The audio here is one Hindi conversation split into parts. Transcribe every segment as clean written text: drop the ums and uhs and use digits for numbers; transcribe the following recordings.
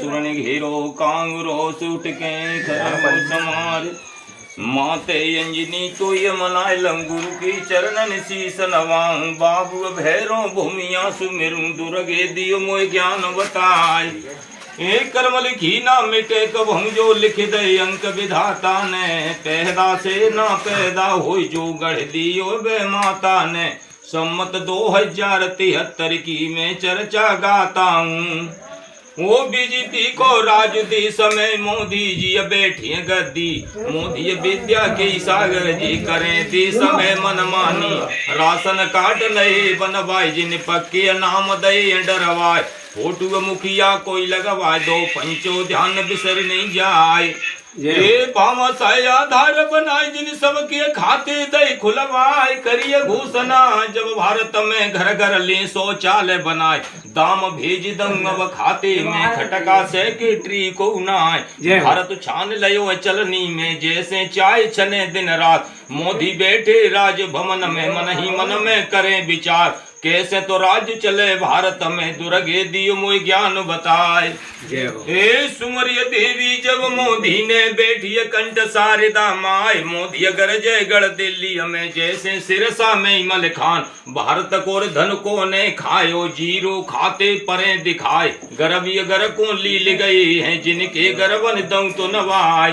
सुरन घेरो कांगरो सूट के खरो समार माते अंजनी तो ये मनाए लंगुर की चरणन शीस नवाऊं बाबू भैरों भूमिया सुमिरूं दुर्गे दियो मोय ज्ञान बताए एक कर्म लिखी ना मिटे कब हम जो लिख दे अंक विधाता ने पैदा से ना पैदा हो जो गढ़ दियो बे माता ने सम्मत 2073 की मैं चर्चा गाता हूँ वो बीजेपी को राज दी समय मोदी जी बैठिए गद्दी मोदी विद्या के सागर जी करें दी समय मनमानी राशन कार्ड नए बनवाए जिन पक्के नाम दे डरवाए फोटो मुखिया कोई लगवाए दो पंचो ध्यान बिसर नहीं जाए ये भामाशाह आधार बनाए जिन सबके खाते दे खुलवाए करिए घोषणा जब भारत में घर घर ले शौचालय बनाए दाम भेज दूंगा खाते में खटका सेक्रेटरी को नाए भारत छान लयो चलनी में जैसे चाय छने दिन रात मोदी बैठे राज भवन में मन ही मन में करें विचार कैसे तो राज्य चले भारत में दुर्गे दियो मोय ज्ञान बताए हे सुमरिय देवी जब मोदी ने बैठी कंठ सारिदा माए मोदी अगर जय गढ़ दिल्ली में जैसे सिरसा में मल खान भारत को धन को ने खायो जीरो खाते परे दिखाए गर्भी अगर को लील गई है जिनके गर्वन दऊ तो नवाए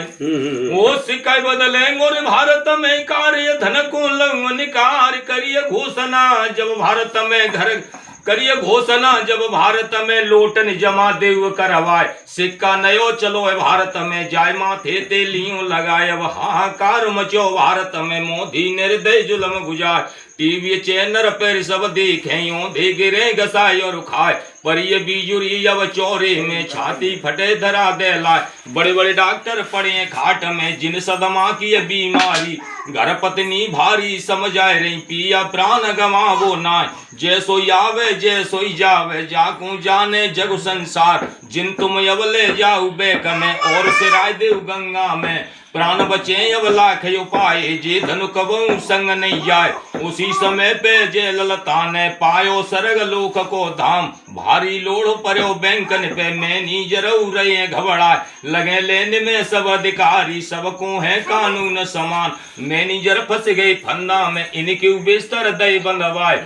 वो सिक्का बदलेंगे और भारत में कार्य धन को निकार करिए घोषणा जब भारत में घर करिए घोषणा जब भारत में लोटन जमा देव करवाए सिक्का नयो चलो है भारत में जाय माथे ते लियो लगाए अब हाहाकार मचो भारत में मोदी निर्दय जुल्म गुजार टीवी चैनल पर सब देखे दे गिरे गसाए और खाए पर ये बीजुरी अब चौरे में छाती फटे धरा दे लाए बड़े बड़े डॉक्टर पड़े खाट में जिन सदमा की ये बीमारी घर पत्नी भारी समझ आए रही पिया प्राण गवावो ना जैसो आवे जैसो जावे जाकू जाने जग संसार जिन तुम अब ले जाऊ बेक में और सिराय देव गंगा में प्राण बचे अब लाख उपाय जे धनु कबू संग नहीं जाए उसी समय पे जे ललता ने पायो सरग लोक को धाम भारी लोड़ पर्यो बैंकन पे मैनी जरूर रहे घबराए लगे लेने में सब अधिकारी सबको है कानून समान मैनेजर फंस गए फन्ना में इनके बिस्तर दे बंधवाए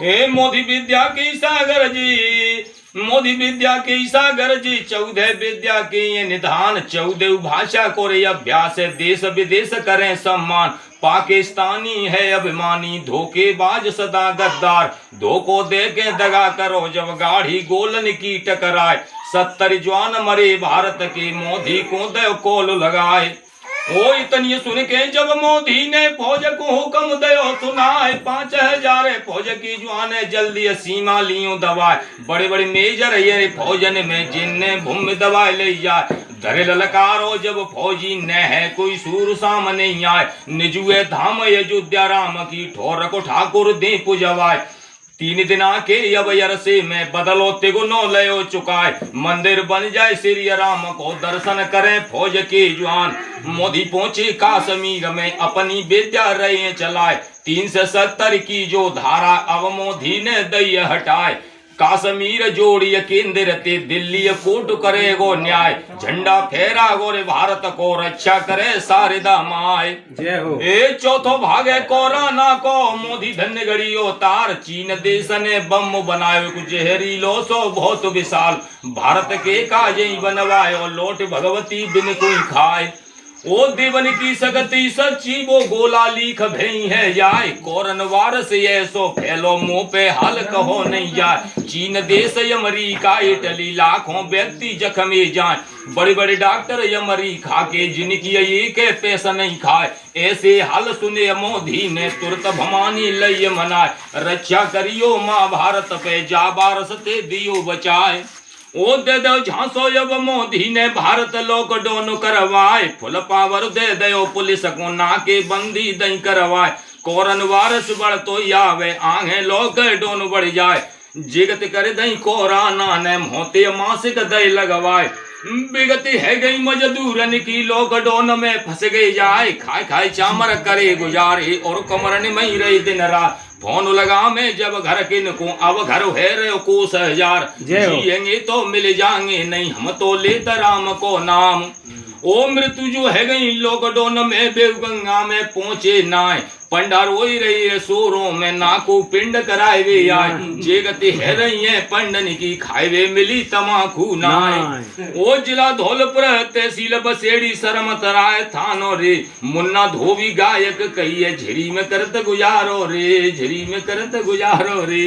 हे मोदी विद्या की सागर जी मोदी विद्या के सागर जी 14 विद्या के ये निधान 14 भाषा को रे अभ्यास देश विदेश करें सम्मान पाकिस्तानी है अभिमानी धोखेबाज सदा गद्दार धोखो दे के दगा करो जब गाड़ी गोलन की टकराए 70 जवान मरे भारत के मोदी को दे कोल लगाए ओ इतनी सुन के जब मोदी ने फौज को हुक्म दयो सुनाए 5000 फौज की जवान जल्दी सीमा लियो दवाए बड़े बड़े मेजर ये फौजन में जिनने भूमि दवाए ले जाए धरे ललकारो जब फौजी न है कोई सूर सामने आए निजुए धाम अयोध्या राम की ठोर को ठाकुर दे पुजवाए 3 दिन के अब यरसे में बदलो तिगुनो लयो चुकाए मंदिर बन जाए श्री राम को दर्शन करें फौज के जवान मोदी पहुंचे कश्मीर में अपनी विद्या रहे चलाए 370 की जो धारा अब मोदी ने दई हटाए कश्मीर जोड़िए केंद्र ते दिल्ली कोट करेगो न्याय झंडा फहरा गोरे भारत को रक्षा करे सारिदा माए जय हो ए चौथो भागे कोरोना को मोदी धन्य गड़ियो तार चीन देश ने बम बनायो कुछ जहरीलो सो बहुत विशाल भारत के काजे बनवायो लोट भगवती बिन कोई खाए ओ देवन की सकती सच्ची वो गोला लिख भई है जाए कोरन वारस ऐसो फैलो मुंह पे हाल कहो नहीं जाए चीन देश अमेरिका इटली लाखों व्यक्ति जख्मी जाए बड़े बड़े डॉक्टर अमेरिका के जिनकी ये के पैसा नहीं खाए ऐसे हाल सुने मोदी ने तुरंत भवानी लय मनाए रक्षा करियो माँ भारत पे जा बारसते दियो बचाए ओ दे दो झांसो अब मोदी ने भारत लॉकडाउन करवाए फुल पावर दे दो पुलिस को नाके बंदी दई करवाए कोरन वारस बढ़ तो आवे आगे लॉकडाउन बढ़ जाए जिगत कर दई कोरोना ने मोते मासिक दई लगवाए बिगती है गई मजदूरन की लॉकडाउन में फंस गई जाए खाए खाए चामर करे गुजारे और कमरन में ही रही दिन रात फोन लगा मैं जब घर किन को अब घर है रे कोस हजार जिएंगे तो मिल जाएंगे नहीं हम तो लेते राम को नाम। ओ मृत्यु जो है गई लॉकडाउन में बेगंगा में पहुंचे नाय पंडा रोई रही है सोरों में नाको पिंड कराए वे आए जे गति है रही है पंडन की खाए वे मिली तमाकू नाय। ओ जिला धौलपुर तहसील बसेड़ी शर्म तराय थानो रे मुन्ना धोबी गायक कही है झिरी में करत गुजारो रे झिरी में करत गुजारो रे।